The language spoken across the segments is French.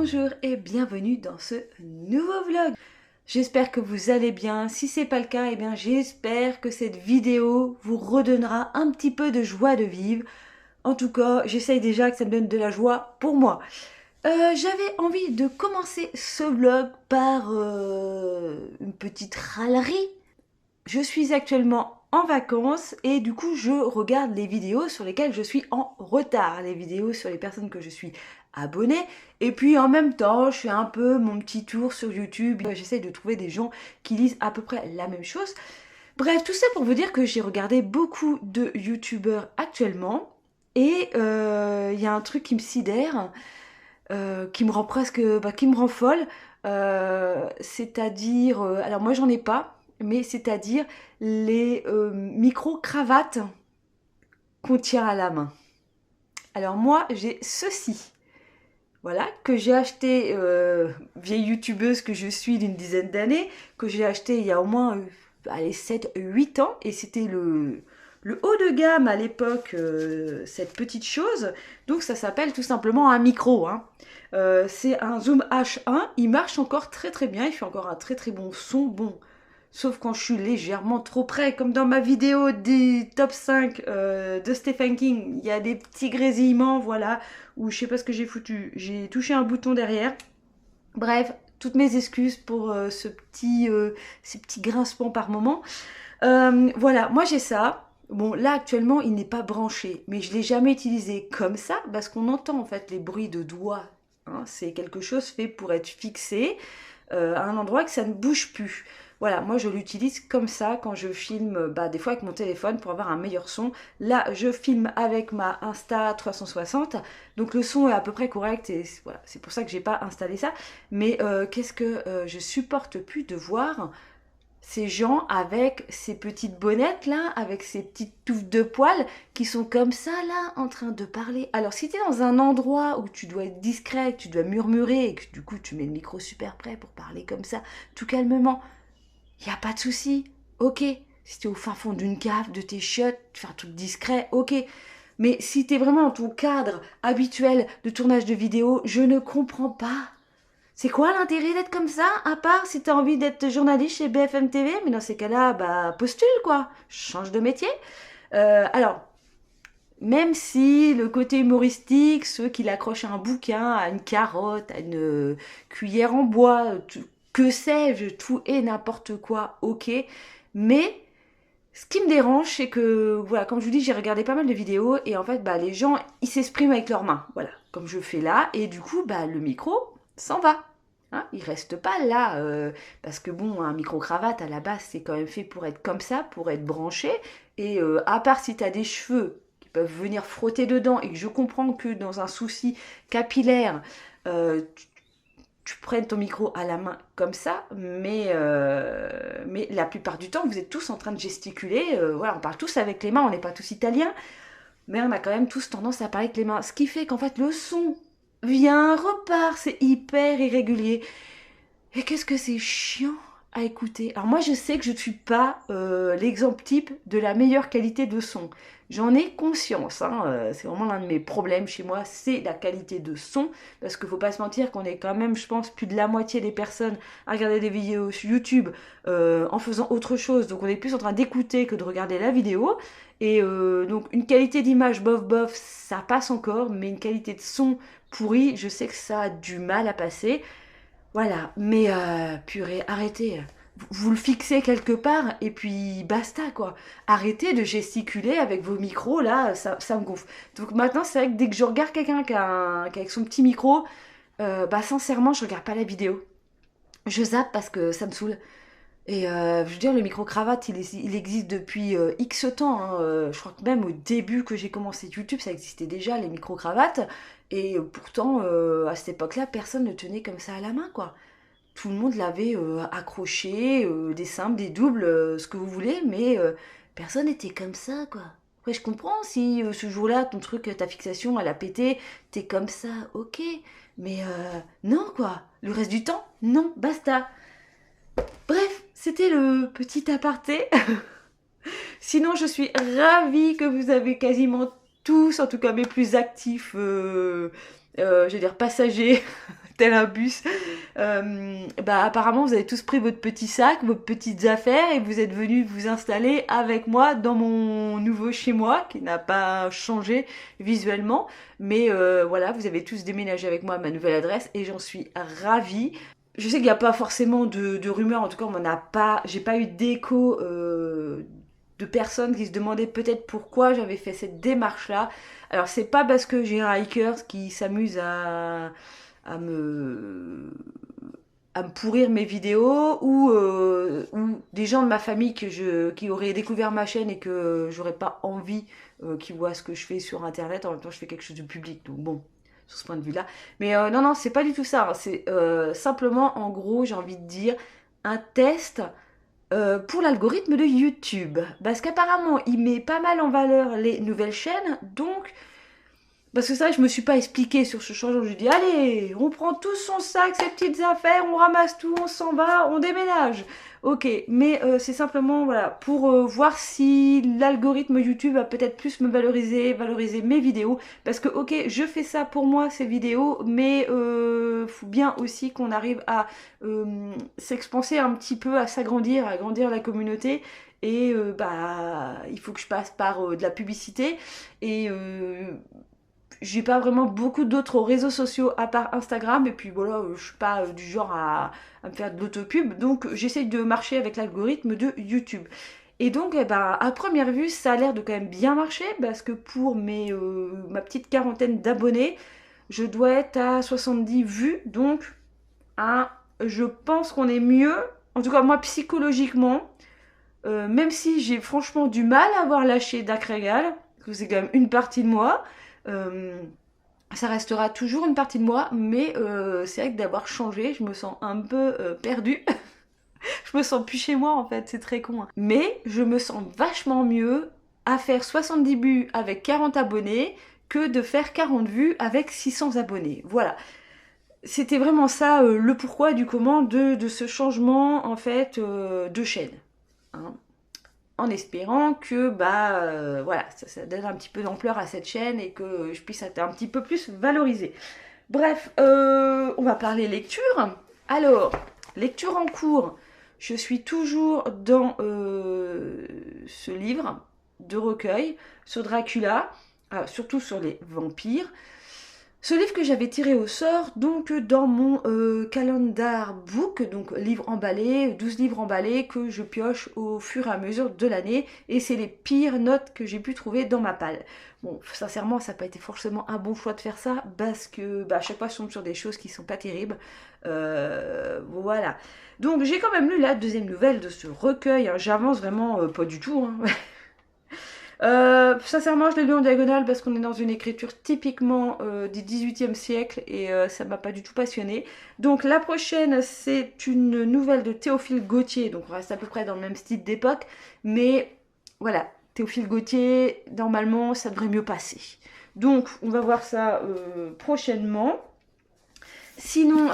Bonjour et bienvenue dans ce nouveau vlog. J'espère que vous allez bien. Si c'est pas le cas, eh bien j'espère que cette vidéo vous redonnera un petit peu de joie de vivre. En tout cas, j'essaye déjà que ça me donne de la joie pour moi. J'avais envie de commencer ce vlog par une petite râlerie. Je suis actuellement en vacances et du coup je regarde les vidéos sur lesquelles je suis en retard, les vidéos sur les personnes que je suis abonnée, et puis en même temps je fais un peu mon petit tour sur YouTube, j'essaye de trouver des gens qui lisent à peu près la même chose. Bref, tout ça pour vous dire que j'ai regardé beaucoup de youtubeurs actuellement et il y a un truc qui me sidère, qui me rend presque, qui me rend folle, c'est-à-dire, alors moi j'en ai pas, mais c'est-à-dire les micro-cravates qu'on tient à la main. Alors moi j'ai ceci, voilà, que j'ai acheté, vieille youtubeuse que je suis d'une dizaine d'années, que j'ai acheté il y a au moins 7-8 ans, et c'était le haut de gamme à l'époque, cette petite chose. Donc ça s'appelle tout simplement un micro, hein. C'est un Zoom H1, il marche encore très très bien, il fait encore un très très bon son, bon, sauf quand je suis légèrement trop près, comme dans ma vidéo des top 5 de Stephen King, il y a des petits grésillements, voilà, où je sais pas ce que j'ai foutu, j'ai touché un bouton derrière. Bref, toutes mes excuses pour ces petits grincements par moment. Voilà, moi j'ai ça. Bon, là actuellement il n'est pas branché, mais je l'ai jamais utilisé comme ça parce qu'on entend en fait les bruits de doigts, hein. C'est quelque chose fait pour être fixé à un endroit que ça ne bouge plus. Voilà, moi je l'utilise comme ça quand je filme, des fois avec mon téléphone pour avoir un meilleur son. Là, je filme avec ma Insta360, donc le son est à peu près correct et voilà, c'est pour ça que j'ai pas installé ça. Mais qu'est-ce que je supporte plus de voir ces gens avec ces petites bonnettes là, avec ces petites touffes de poils qui sont comme ça là, en train de parler. Alors si tu es dans un endroit où tu dois être discret, que tu dois murmurer et que du coup tu mets le micro super près pour parler comme ça, tout calmement, y a pas de souci, ok. Si tu es au fin fond d'une cave, de tes chiottes, tu fais un truc discret, ok. Mais si tu es vraiment dans ton cadre habituel de tournage de vidéo, je ne comprends pas. C'est quoi l'intérêt d'être comme ça, à part si t'as envie d'être journaliste chez BFM TV? Mais dans ces cas-là, postule quoi, change de métier. Alors, même si le côté humoristique, ceux qui l'accrochent à un bouquin, à une carotte, à une cuillère en bois, que sais-je, tout et n'importe quoi, ok. Mais ce qui me dérange, c'est que, voilà, comme je vous dis, j'ai regardé pas mal de vidéos et en fait, les gens, ils s'expriment avec leurs mains, voilà, comme je fais là, et du coup, le micro s'en va. Hein, il reste pas là, parce que bon, un micro-cravate à la base, c'est quand même fait pour être comme ça, pour être branché, et à part si tu as des cheveux qui peuvent venir frotter dedans, et que je comprends que dans un souci capillaire, tu prennes ton micro à la main comme ça, mais la plupart du temps, vous êtes tous en train de gesticuler, voilà, on parle tous avec les mains, on n'est pas tous italiens, mais on a quand même tous tendance à parler avec les mains, ce qui fait qu'en fait le son vient, repart, c'est hyper irrégulier. Et qu'est-ce que c'est chiant à écouter. Alors moi je sais que je ne suis pas l'exemple type de la meilleure qualité de son. J'en ai conscience, hein, c'est vraiment l'un de mes problèmes chez moi, c'est la qualité de son, parce qu'il ne faut pas se mentir qu'on est quand même, je pense, plus de la moitié des personnes à regarder des vidéos sur YouTube en faisant autre chose, donc on est plus en train d'écouter que de regarder la vidéo, et donc une qualité d'image bof bof, ça passe encore, mais une qualité de son pourrie, je sais que ça a du mal à passer. Voilà, mais purée, arrêtez. Vous le fixez quelque part et puis basta quoi. Arrêtez de gesticuler avec vos micros là, ça me gonfle. Donc maintenant, c'est vrai que dès que je regarde quelqu'un qui a avec son petit micro, sincèrement, je regarde pas la vidéo. Je zappe parce que ça me saoule. Et je veux dire, le micro-cravate, il existe depuis X temps, hein. Je crois que même au début que j'ai commencé YouTube, ça existait déjà, les micro-cravates. Et pourtant, à cette époque-là, personne ne tenait comme ça à la main, quoi. Tout le monde l'avait accroché, des simples, des doubles, ce que vous voulez, mais personne n'était comme ça, quoi. Après, je comprends si ce jour-là, ton truc, ta fixation, elle a pété, t'es comme ça, ok. Mais non, quoi. Le reste du temps, non, basta. Bref, c'était le petit aparté. Sinon, je suis ravie que vous avez quasiment tous, en tout cas mes plus actifs, je vais dire passagers, tel un bus. Bah apparemment vous avez tous pris votre petit sac, vos petites affaires et vous êtes venus vous installer avec moi dans mon nouveau chez moi qui n'a pas changé visuellement, mais voilà, vous avez tous déménagé avec moi à ma nouvelle adresse et j'en suis ravie. Je sais qu'il n'y a pas forcément de rumeurs, en tout cas j'ai pas eu d'écho de personnes qui se demandaient peut-être pourquoi j'avais fait cette démarche là. Alors c'est pas parce que j'ai un hacker qui s'amuse à me à me pourrir mes vidéos ou des gens de ma famille qui auraient découvert ma chaîne et que j'aurais pas envie qu'ils voient ce que je fais sur internet. En même temps je fais quelque chose de public, donc bon, sur ce point de vue là. Mais non non, c'est pas du tout ça, hein. C'est simplement, en gros, j'ai envie de dire un test pour l'algorithme de YouTube, parce qu'apparemment il met pas mal en valeur les nouvelles chaînes. Donc parce que c'est vrai que je me suis pas expliquée sur ce changement. Je dis allez, on prend tout son sac, ses petites affaires, on ramasse tout, on s'en va, on déménage. Ok, mais c'est simplement voilà pour voir si l'algorithme YouTube va peut-être plus me valoriser mes vidéos. Parce que ok, je fais ça pour moi ces vidéos, mais faut bien aussi qu'on arrive à s'expanser un petit peu, à s'agrandir, à agrandir la communauté. Et bah il faut que je passe par de la publicité et j'ai pas vraiment beaucoup d'autres réseaux sociaux à part Instagram, et puis voilà, je suis pas du genre à me faire de l'autopub, donc j'essaye de marcher avec l'algorithme de YouTube. Et donc, eh ben, à première vue, ça a l'air de quand même bien marcher, parce que pour ma petite quarantaine d'abonnés, je dois être à 70 vues, donc hein, je pense qu'on est mieux, en tout cas moi psychologiquement, même si j'ai franchement du mal à avoir lâché Dak Regal, parce que c'est quand même une partie de moi. Euh, Ça restera toujours une partie de moi, mais c'est vrai que d'avoir changé, je me sens un peu perdue. Je me sens plus chez moi en fait, c'est très con, hein. Mais je me sens vachement mieux à faire 70 vues avec 40 abonnés que de faire 40 vues avec 600 abonnés. Voilà. C'était vraiment ça le pourquoi du comment de ce changement en fait de chaîne, hein. En espérant que bah voilà, ça donne un petit peu d'ampleur à cette chaîne et que je puisse être un petit peu plus valorisée. Bref, on va parler lecture. Alors, lecture en cours, je suis toujours dans ce livre de recueil sur Dracula, surtout sur les vampires. Ce livre que j'avais tiré au sort, donc dans mon calendar book, donc livre emballé, 12 livres emballés que je pioche au fur et à mesure de l'année, et c'est les pires notes que j'ai pu trouver dans ma palle. Bon, sincèrement, ça n'a pas été forcément un bon choix de faire ça, parce que bah, à chaque fois je tombe sur des choses qui sont pas terribles. Voilà. Donc j'ai quand même lu la deuxième nouvelle de ce recueil, hein. J'avance vraiment pas du tout, hein. Sincèrement, je l'ai lu en diagonale parce qu'on est dans une écriture typiquement du XVIIIe siècle et ça m'a pas du tout passionnée. Donc la prochaine, c'est une nouvelle de Théophile Gautier, donc on reste à peu près dans le même style d'époque, mais voilà, Théophile Gautier, normalement, ça devrait mieux passer. Donc on va voir ça prochainement. Sinon,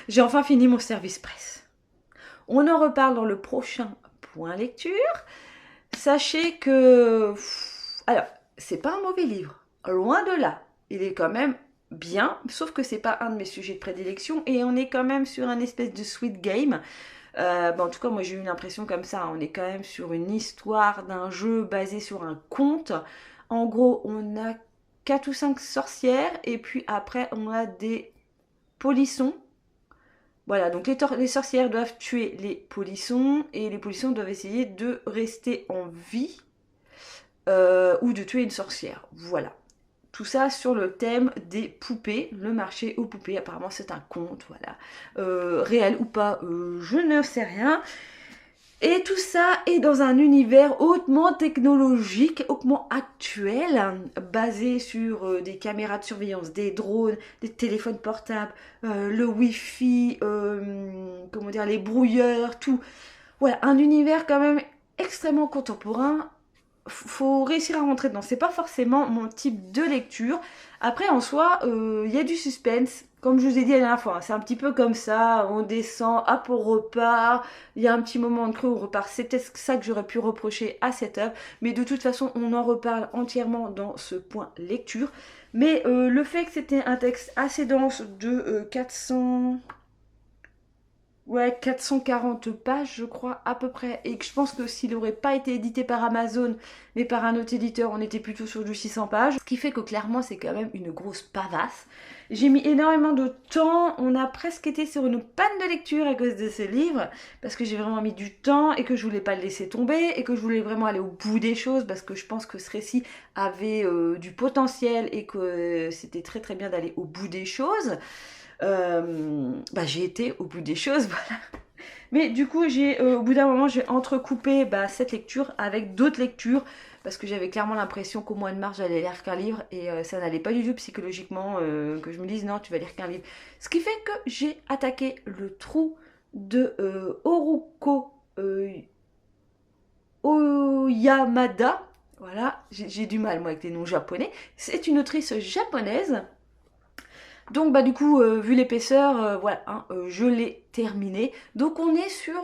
j'ai enfin fini mon service presse. On en reparle dans le prochain point lecture. Sachez que... Alors, c'est pas un mauvais livre, loin de là. Il est quand même bien, sauf que c'est pas un de mes sujets de prédilection et on est quand même sur un espèce de sweet game. En tout cas, moi j'ai eu une impression comme ça. On est quand même sur une histoire d'un jeu basé sur un conte. En gros, on a 4 ou 5 sorcières et puis après on a des polissons. Voilà, donc les sorcières doivent tuer les polissons et les polissons doivent essayer de rester en vie ou de tuer une sorcière. Voilà. Tout ça sur le thème des poupées, le marché aux poupées. Apparemment c'est un conte, voilà. Réel ou pas, je ne sais rien. Et tout ça est dans un univers hautement technologique, hautement actuel, basé sur des caméras de surveillance, des drones, des téléphones portables, le Wi-Fi, comment dire, les brouilleurs, tout. Voilà, un univers quand même extrêmement contemporain. Faut réussir à rentrer dedans. C'est pas forcément mon type de lecture. Après, en soi, il y a du suspense. Comme je vous ai dit la dernière fois, hein, c'est un petit peu comme ça, on descend, hop, on repart, il y a un petit moment de creux, on repart. C'est peut-être ça que j'aurais pu reprocher à cette œuvre, mais de toute façon, on en reparle entièrement dans ce point lecture. Mais le fait que c'était un texte assez dense de 400... Ouais, 440 pages, je crois, à peu près. Et que je pense que s'il n'aurait pas été édité par Amazon, mais par un autre éditeur, on était plutôt sur du 600 pages. Ce qui fait que clairement, c'est quand même une grosse pavasse. J'ai mis énormément de temps. On a presque été sur une panne de lecture à cause de ce livre. Parce que j'ai vraiment mis du temps et que je voulais pas le laisser tomber. Et que je voulais vraiment aller au bout des choses. Parce que je pense que ce récit avait du potentiel et que c'était très très bien d'aller au bout des choses. J'ai été au bout des choses, voilà. Mais du coup, au bout d'un moment, j'ai entrecoupé cette lecture avec d'autres lectures parce que j'avais clairement l'impression qu'au mois de mars, j'allais lire qu'un livre et ça n'allait pas du tout psychologiquement que je me dise non, tu vas lire qu'un livre. Ce qui fait que j'ai attaqué le trou de Haruko Oyamada. Voilà, j'ai du mal moi avec les noms japonais. C'est une autrice japonaise. Donc du coup, vu l'épaisseur, voilà, hein, je l'ai terminé. Donc on est sur...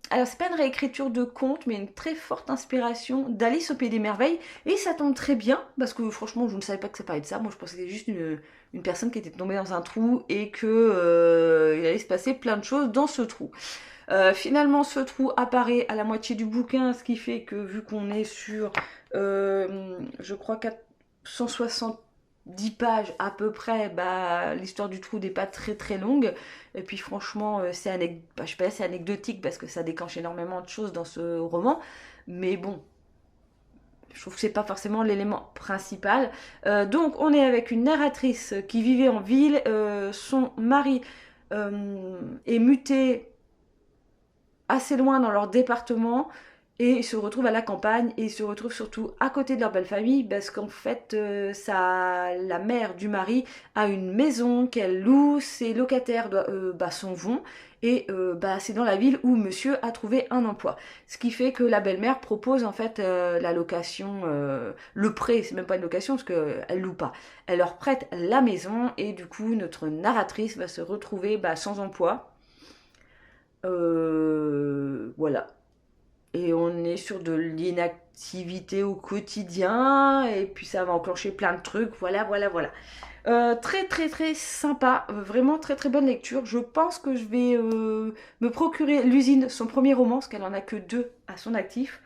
alors c'est pas une réécriture de conte, mais une très forte inspiration d'Alice au Pays des Merveilles. Et ça tombe très bien, parce que franchement, je ne savais pas que ça parlait de ça. Moi, je pensais que c'était juste une personne qui était tombée dans un trou et que il allait se passer plein de choses dans ce trou. Finalement, ce trou apparaît à la moitié du bouquin, ce qui fait que vu qu'on est sur, je crois, 470 pages à peu près, l'histoire du trou n'est pas très très longue. Et puis franchement, je sais pas, c'est anecdotique parce que ça déclenche énormément de choses dans ce roman. Mais bon, je trouve que c'est pas forcément l'élément principal. Donc on est avec une narratrice qui vivait en ville. Son mari est muté assez loin dans leur département et ils se retrouvent à la campagne et ils se retrouvent surtout à côté de leur belle famille parce qu'en fait la mère du mari a une maison qu'elle loue, ses locataires s'en vont et c'est dans la ville où monsieur a trouvé un emploi. Ce qui fait que la belle-mère propose en fait la location, le prêt, c'est même pas une location parce qu'elle loue pas. Elle leur prête la maison et du coup notre narratrice va se retrouver sans emploi. Voilà. Et on est sur de l'inactivité au quotidien, et puis ça va enclencher plein de trucs, voilà. Très très très sympa, vraiment très très bonne lecture. Je pense que je vais me procurer L'usine, son premier roman, parce qu'elle en a que 2 à son actif.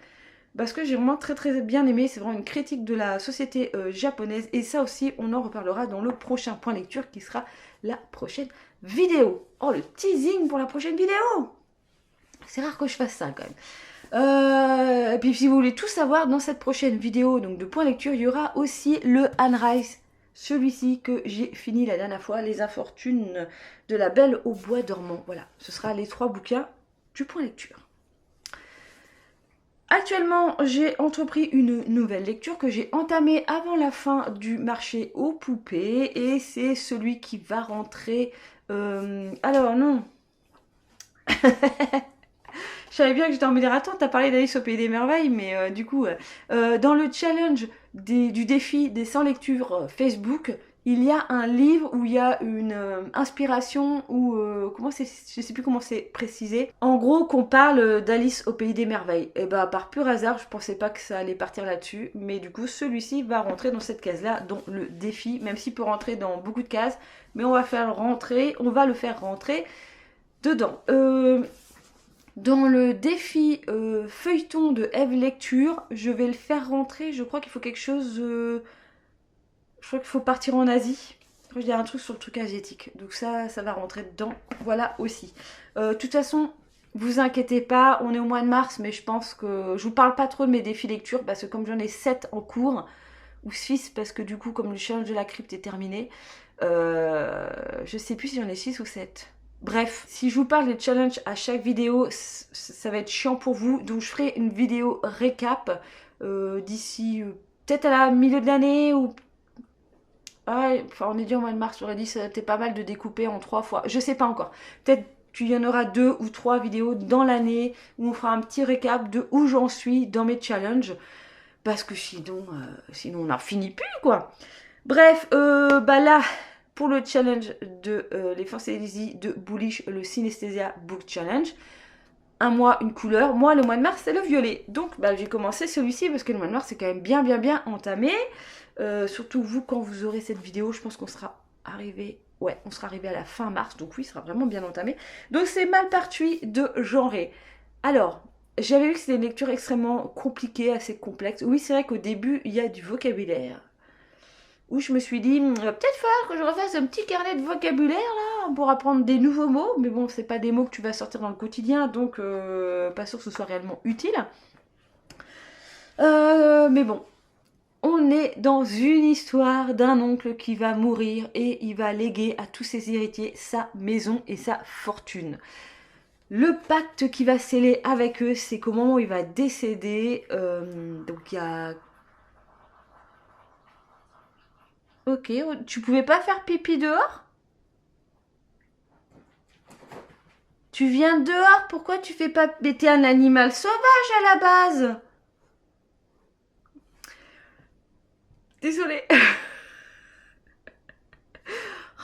Parce que j'ai vraiment très très bien aimé, c'est vraiment une critique de la société japonaise. Et ça aussi, on en reparlera dans le prochain point lecture qui sera la prochaine vidéo. Oh, le teasing pour la prochaine vidéo! C'est rare que je fasse ça quand même. Et puis si vous voulez tout savoir, dans cette prochaine vidéo donc de point lecture, il y aura aussi le Anne Rice, celui-ci que j'ai fini la dernière fois, Les Infortunes de la Belle au Bois dormant. Voilà, ce sera les 3 bouquins du point lecture. Actuellement, j'ai entrepris une nouvelle lecture que j'ai entamée avant la fin du marché aux poupées et c'est celui qui va rentrer... alors non. Je savais bien que j'étais en mode attends, t'as parlé d'Alice au Pays des Merveilles, mais du coup, dans le challenge du défi des 100 lectures Facebook, il y a un livre où il y a une inspiration ou je sais plus comment c'est précisé. En gros, qu'on parle d'Alice au Pays des Merveilles. Et par pur hasard, je pensais pas que ça allait partir là-dessus, mais du coup, celui-ci va rentrer dans cette case-là, dont le défi, même s'il peut rentrer dans beaucoup de cases, mais on va le faire rentrer dedans. Dans le défi feuilleton de Eve Lecture, je vais le faire rentrer. Je crois qu'il faut quelque chose... je crois qu'il faut partir en Asie. Je crois qu'il y a un truc sur le truc asiatique. Donc ça va rentrer dedans. Voilà aussi. De toute façon, vous inquiétez pas, on est au mois de mars, mais je pense que... Je vous parle pas trop de mes défis lecture, parce que comme j'en ai 7 en cours, ou 6, parce que du coup, comme le challenge de la crypte est terminé, je sais plus si j'en ai 6 ou 7. Bref, si je vous parle des challenges à chaque vidéo, ça va être chiant pour vous. Donc je ferai une vidéo récap d'ici peut-être à la milieu de l'année ou... on est dit au mois de mars, j'aurais dit c'était pas mal de découper en 3 fois. Je sais pas encore. Peut-être qu'il y en aura 2 ou 3 vidéos dans l'année où on fera un petit récap de où j'en suis dans mes challenges. Parce que sinon on n'en finit plus quoi. Bref, là... pour le challenge de les fantaisies de Bullish, le Synesthesia Book Challenge. Un mois, une couleur. Moi, le mois de mars, c'est le violet. Donc, bah, j'ai commencé celui-ci parce que le mois de mars, c'est quand même bien entamé. Surtout vous, quand vous aurez cette vidéo, je pense qu'on sera arrivé... Ouais, on sera arrivé à la fin mars. Donc oui, il sera vraiment bien entamé. Donc, c'est Malpartui de genrer. Alors, j'avais vu que c'était une lecture extrêmement compliquée, assez complexe. Oui, c'est vrai qu'au début, il y a du vocabulaire. Où je me suis dit, peut-être falloir que je refasse un petit carnet de vocabulaire là pour apprendre des nouveaux mots, mais bon, c'est pas des mots que tu vas sortir dans le quotidien, donc pas sûr que ce soit réellement utile. Mais bon, on est dans une histoire d'un oncle qui va mourir et il va léguer à tous ses héritiers sa maison et sa fortune. Le pacte qui va sceller avec eux, c'est qu'au moment où il va décéder, donc il y a... Ok, tu pouvais pas faire pipi dehors? Tu viens dehors, pourquoi tu fais pas... Mais t'es un animal sauvage à la base. Désolée.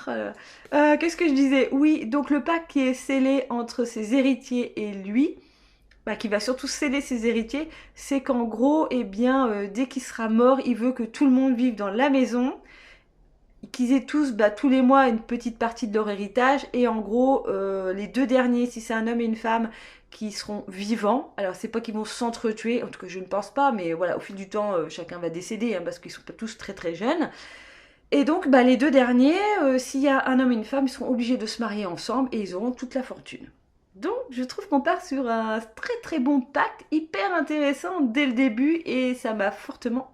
Oh là là. Qu'est-ce que je disais? Oui, donc le pacte qui est scellé entre ses héritiers et lui, bah, qui va surtout sceller ses héritiers, c'est qu'en gros, eh bien, dès qu'il sera mort, il veut que tout le monde vive dans la maison, qu'ils aient tous, bah, tous les mois, une petite partie de leur héritage, et en gros, les deux derniers, si c'est un homme et une femme, qui seront vivants. Alors, c'est pas qu'ils vont s'entretuer, en tout cas, je ne pense pas, mais voilà, au fil du temps, chacun va décéder, hein, parce qu'ils sont pas tous très jeunes. Et donc, bah, les deux derniers, s'il y a un homme et une femme, ils seront obligés de se marier ensemble, et ils auront toute la fortune. Donc, je trouve qu'on part sur un très bon pacte, hyper intéressant dès le début, et ça m'a fortement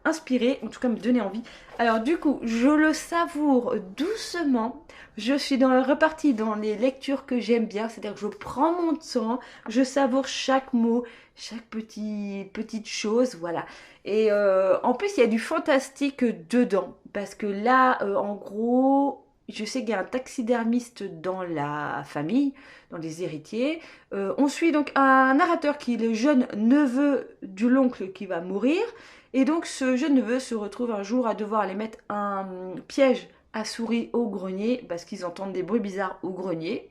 inspiré, en tout cas me donner envie. Alors du coup, je le savoure doucement. Je suis repartie dans les lectures que j'aime bien, c'est-à-dire que je prends mon temps, je savoure chaque mot, chaque petite chose, voilà. Et en plus, il y a du fantastique dedans, parce que là, en gros, je sais qu'il y a un taxidermiste dans la famille, dans les héritiers. On suit donc un narrateur qui est le jeune neveu de l'oncle qui va mourir. Et donc ce jeune neveu se retrouve un jour à devoir aller mettre un piège à souris au grenier parce qu'ils entendent des bruits bizarres au grenier.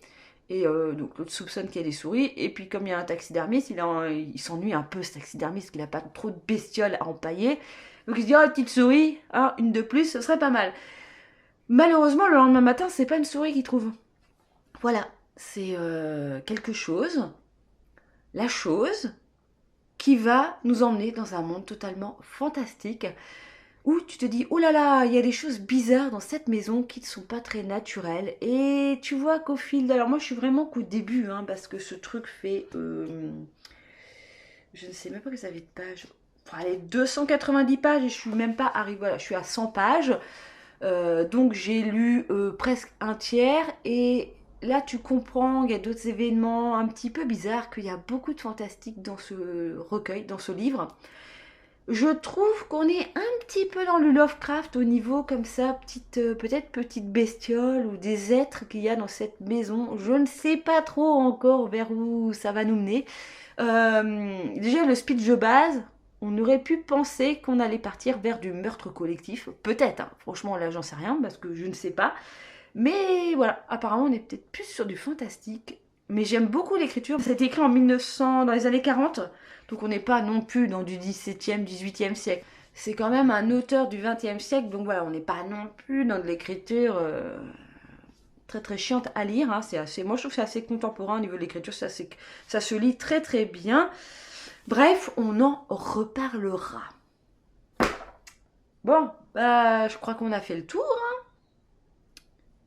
Et donc l'autre soupçonne qu'il y a des souris. Et puis comme il y a un taxidermiste, il s'ennuie un peu ce taxidermiste, qu'il n'a pas trop de bestioles à empailler. Donc il se dit, oh petite souris, hein, une de plus, ce serait pas mal. Malheureusement, le lendemain matin, c'est pas une souris qu'il trouve. Voilà, c'est quelque chose, la chose qui va nous emmener dans un monde totalement fantastique où tu te dis, oh là là, il y a des choses bizarres dans cette maison qui ne sont pas très naturelles. Et tu vois qu'au fil... Alors moi, je suis vraiment qu'au début, hein, parce que ce truc fait... je ne sais même pas que ça fait de pages. Enfin, allez, 290 pages et je suis même pas arrivée... Voilà, je suis à 100 pages. Donc j'ai lu presque un tiers et... Là, tu comprends, il y a d'autres événements un petit peu bizarres, qu'il y a beaucoup de fantastique dans ce recueil, dans ce livre. Je trouve qu'on est un petit peu dans le Lovecraft au niveau comme ça, peut-être petite bestiole ou des êtres qu'il y a dans cette maison. Je ne sais pas trop encore vers où ça va nous mener. Déjà, le speech de base, on aurait pu penser qu'on allait partir vers du meurtre collectif. Peut-être, hein. Franchement, là, j'en sais rien parce que je ne sais pas. Mais voilà, apparemment on est peut-être plus sur du fantastique. Mais j'aime beaucoup l'écriture. Ça a été écrit en 1900, dans les années 40. Donc on n'est pas non plus dans du 17e, 18e siècle. C'est quand même un auteur du 20e siècle. Donc voilà, on n'est pas non plus dans de l'écriture très chiante à lire. Hein. Moi je trouve que c'est assez contemporain au niveau de l'écriture. Ça se lit très bien. Bref, on en reparlera. Bon, bah, je crois qu'on a fait le tour. Hein.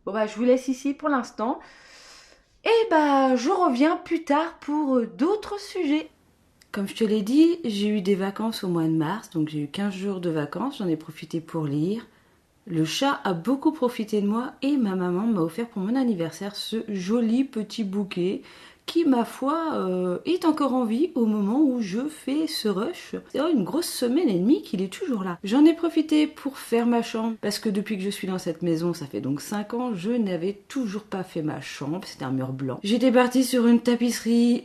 Bon bah je vous laisse ici pour l'instant. Et bah je reviens plus tard pour d'autres sujets. Comme je te l'ai dit, j'ai eu des vacances au mois de mars, donc j'ai eu 15 jours de vacances, j'en ai profité pour lire. Le chat a beaucoup profité de moi et ma maman m'a offert pour mon anniversaire ce joli petit bouquet qui, ma foi, est encore en vie au moment où je fais ce rush. C'est une grosse semaine et demie qu'il est toujours là. J'en ai profité pour faire ma chambre, parce que depuis que je suis dans cette maison, ça fait donc 5 ans, je n'avais toujours pas fait ma chambre, c'était un mur blanc. J'étais partie sur une tapisserie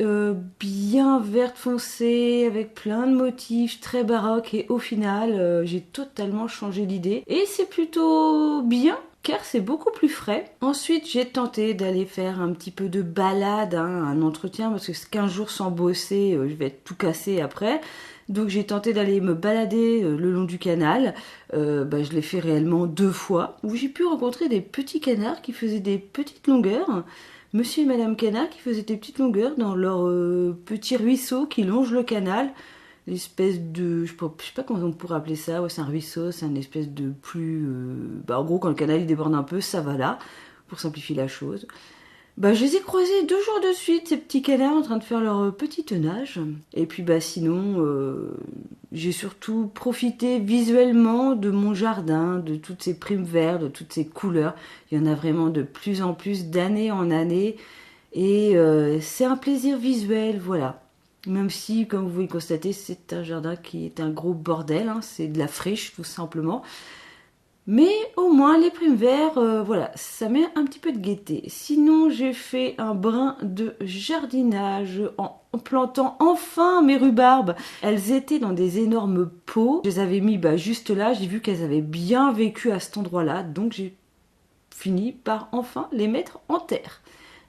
bien verte foncée, avec plein de motifs, très baroque, et au final, j'ai totalement changé d'idée. Et c'est plutôt bien. car c'est beaucoup plus frais. Ensuite, j'ai tenté d'aller faire un petit peu de balade, hein, un entretien, parce que 15 jours sans bosser, je vais être tout cassé après. Donc j'ai tenté d'aller me balader le long du canal. Je l'ai fait réellement 2 fois, où j'ai pu rencontrer des petits canards qui faisaient des petites longueurs. Monsieur et Madame Canard qui faisaient des petites longueurs dans leur petit ruisseau qui longe le canal. L'espèce de, je sais pas comment on pourrait appeler ça, ouais, c'est un ruisseau, c'est une espèce de plus, en gros quand le canal il déborde un peu, ça va là, pour simplifier la chose. Je les ai croisés 2 jours de suite, ces petits canards en train de faire leur petit nage. Et puis sinon, j'ai surtout profité visuellement de mon jardin, de toutes ces primes vertes, de toutes ces couleurs. Il y en a vraiment de plus en plus d'année en année. Et c'est un plaisir visuel, voilà. Même si, comme vous pouvez le constater, c'est un jardin qui est un gros bordel, hein, c'est de la friche tout simplement. Mais au moins les primes verts, voilà, ça met un petit peu de gaieté. Sinon, j'ai fait un brin de jardinage en plantant enfin mes rhubarbes. Elles étaient dans des énormes pots. Je les avais mis juste là, j'ai vu qu'elles avaient bien vécu à cet endroit-là, donc j'ai fini par enfin les mettre en terre.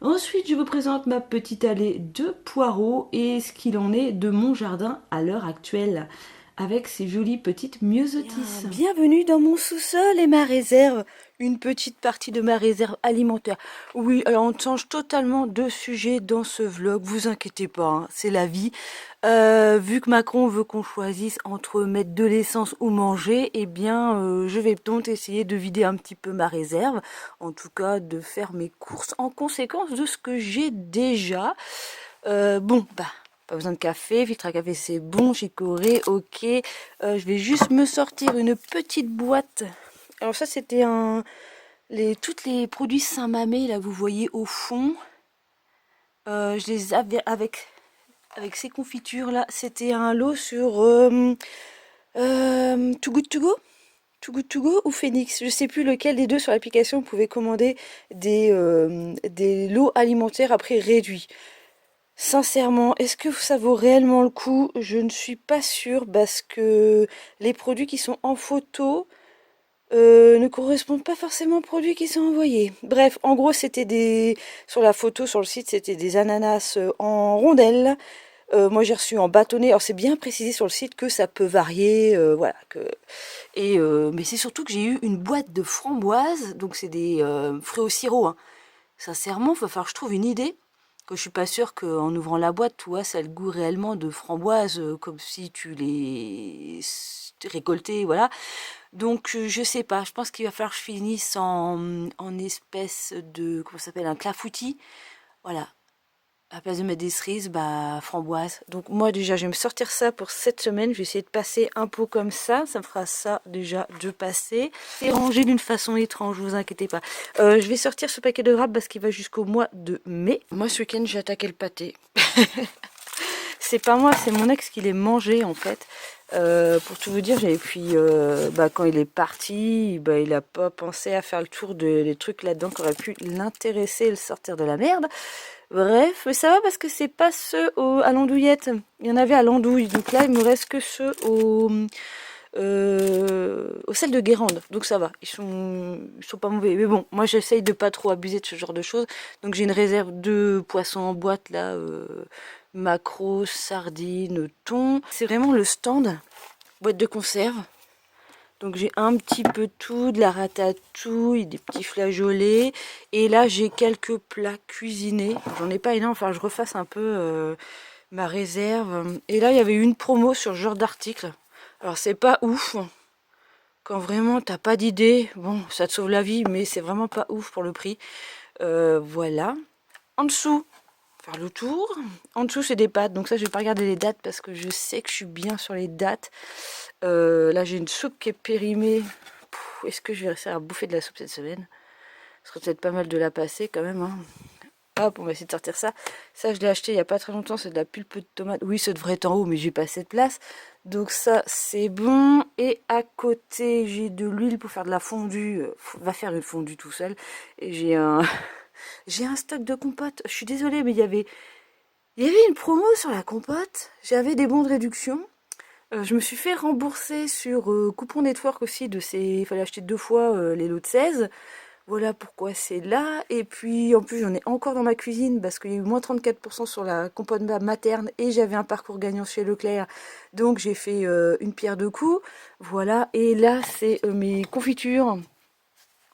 Ensuite, je vous présente ma petite allée de poireaux et ce qu'il en est de mon jardin à l'heure actuelle, avec ces jolies petites myosotis. Bienvenue dans mon sous-sol et ma réserve, une petite partie de ma réserve alimentaire. Oui, alors on change totalement de sujet dans ce vlog, vous inquiétez pas, hein, c'est la vie. Vu que Macron veut qu'on choisisse entre mettre de l'essence ou manger, eh bien je vais donc essayer de vider un petit peu ma réserve, en tout cas de faire mes courses en conséquence de ce que j'ai déjà. Pas besoin de café, filtre à café c'est bon, chicorée, ok. Je vais juste me sortir une petite boîte. Alors ça c'était tous les produits Saint-Mamé, là vous voyez au fond. Je les avais avec ces confitures là, c'était un lot sur Too Good To Go. Too Good To Go ou Phoenix, je sais plus lequel des deux sur l'application, vous pouvez commander des lots alimentaires à prix réduit. Sincèrement, est-ce que ça vaut réellement le coup? Je ne suis pas sûre parce que les produits qui sont en photo ne correspondent pas forcément aux produits qui sont envoyés. Bref, en gros, sur la photo, sur le site, c'était des ananas en rondelles. Moi, j'ai reçu en bâtonnet. Alors, c'est bien précisé sur le site que ça peut varier, voilà. Mais c'est surtout que j'ai eu une boîte de framboises, donc c'est des fruits au sirop, hein. Sincèrement, il va falloir que je trouve une idée. Que je suis pas sûre qu'en ouvrant la boîte, tu vois, ça a le goût réellement de framboises, comme si tu les récoltais, voilà. Donc, je sais pas, je pense qu'il va falloir que je finisse en espèce de, comment ça s'appelle, un clafoutis. Voilà, à la place de mettre des cerises, framboise. Donc moi déjà, je vais me sortir ça pour cette semaine. Je vais essayer de passer un pot comme ça. Ça me fera ça déjà de passer. C'est rangé d'une façon étrange, vous inquiétez pas. Je vais sortir ce paquet de wraps parce qu'il va jusqu'au mois de mai. Moi ce week-end, j'ai attaqué le pâté. C'est pas moi, c'est mon ex qui les mangeait en fait. Pour tout vous dire, et puis quand il est parti, il a pas pensé à faire le tour des trucs là-dedans qui auraient pu l'intéresser et le sortir de la merde. Bref, mais ça va parce que c'est pas ceux à l'andouillette. Il y en avait à l'andouille, donc là il me reste que ceux au sel de Guérande, donc ça va, ils sont pas mauvais. Mais bon, moi j'essaye de pas trop abuser de ce genre de choses, donc j'ai une réserve de poissons en boîte là, maquereaux, sardines, thon. C'est vraiment le stand, boîte de conserve. Donc j'ai un petit peu tout, de la ratatouille, des petits flageolets. Et là j'ai quelques plats cuisinés. J'en ai pas énorme, enfin je refasse un peu ma réserve. Et là il y avait une promo sur ce genre d'article. Alors c'est pas ouf. Quand vraiment t'as pas d'idée, bon ça te sauve la vie, mais c'est vraiment pas ouf pour le prix. Voilà. En dessous, faire le tour. En dessous c'est des pâtes, donc ça je vais pas regarder les dates parce que je sais que je suis bien sur les dates. Là j'ai une soupe qui est périmée. Est-ce que je vais réussir à bouffer de la soupe cette semaine? Ce serait peut-être pas mal de la passer quand même, hein. Hop, on va essayer de sortir ça. Ça je l'ai acheté il y a pas très longtemps, c'est de la pulpe de tomate. Oui, ça devrait être en haut, mais j'ai pas assez de place. Donc ça c'est bon. Et à côté j'ai de l'huile pour faire de la fondue. Va faire une fondue tout seul. Et j'ai un j'ai un stock de compote. Je suis désolée, mais il y avait une promo sur la compote. J'avais des bons de réduction. Je me suis fait rembourser sur Coupon Network aussi il fallait acheter 2 fois les lots de 16. Voilà pourquoi c'est là. Et puis en plus j'en ai encore dans ma cuisine parce qu'il y a eu moins 34% sur la compote materne et j'avais un parcours gagnant chez Leclerc. Donc j'ai fait une pierre deux coups. Voilà. Et là c'est mes confitures.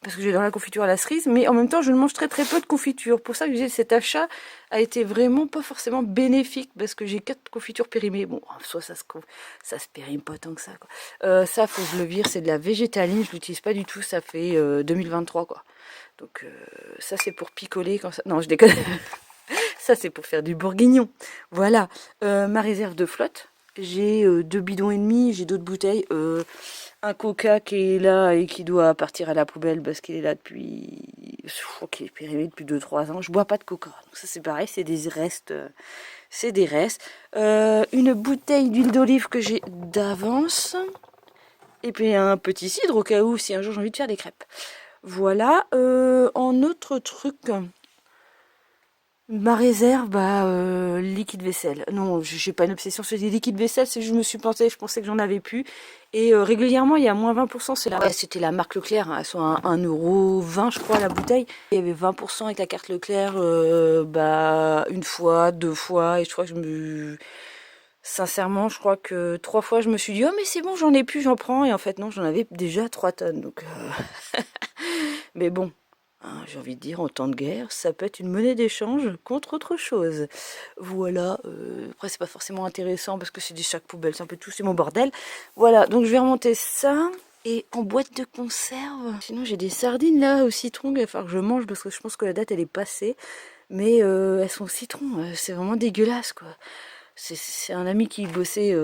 Parce que j'ai dans la confiture à la cerise, mais en même temps je ne mange très peu de confiture. Pour ça que cet achat a été vraiment pas forcément bénéfique, parce que j'ai 4 confitures périmées. Bon, soit ça se périme pas tant que ça, quoi. Ça, faut que je le vire, c'est de la végétaline, je l'utilise pas du tout, ça fait 2023, quoi. Donc ça c'est pour picoler quand ça... Non, je déconne. Ça c'est pour faire du bourguignon. Voilà, ma réserve de flotte. J'ai 2 bidons et demi, j'ai d'autres bouteilles. Un coca qui est là et qui doit partir à la poubelle parce qu'il est là depuis... Je crois qu'il est périmé depuis 2-3 ans. Je bois pas de coca. Donc ça c'est pareil, c'est des restes. C'est des restes. Une bouteille d'huile d'olive que j'ai d'avance. Et puis un petit cidre au cas où si un jour j'ai envie de faire des crêpes. Voilà. En autre truc... Ma réserve, liquide vaisselle. Non, j'ai pas une obsession sur les liquides vaisselle, c'est que je me suis pensé, je pensais que j'en avais plus. Et régulièrement, il y a moins 20%, c'est là. Ouais, c'était la marque Leclerc, hein, elles sont à 1,20 € je crois la bouteille. Il y avait 20% avec la carte Leclerc, une fois, 2 fois, et je crois que sincèrement, je crois que 3 fois, je me suis dit, oh mais c'est bon, j'en ai plus, j'en prends. Et en fait, non, j'en avais déjà 3 tonnes, donc... Mais bon. Hein, j'ai envie de dire, en temps de guerre, ça peut être une monnaie d'échange contre autre chose. Voilà, après c'est pas forcément intéressant parce que c'est des sacs poubelles, c'est un peu tout, c'est mon bordel. Voilà, donc je vais remonter ça. Et en boîte de conserve, sinon j'ai des sardines là au citron, il va falloir que je mange parce que je pense que la date elle est passée. Mais elles sont au citron, c'est vraiment dégueulasse quoi. C'est un ami qui bossait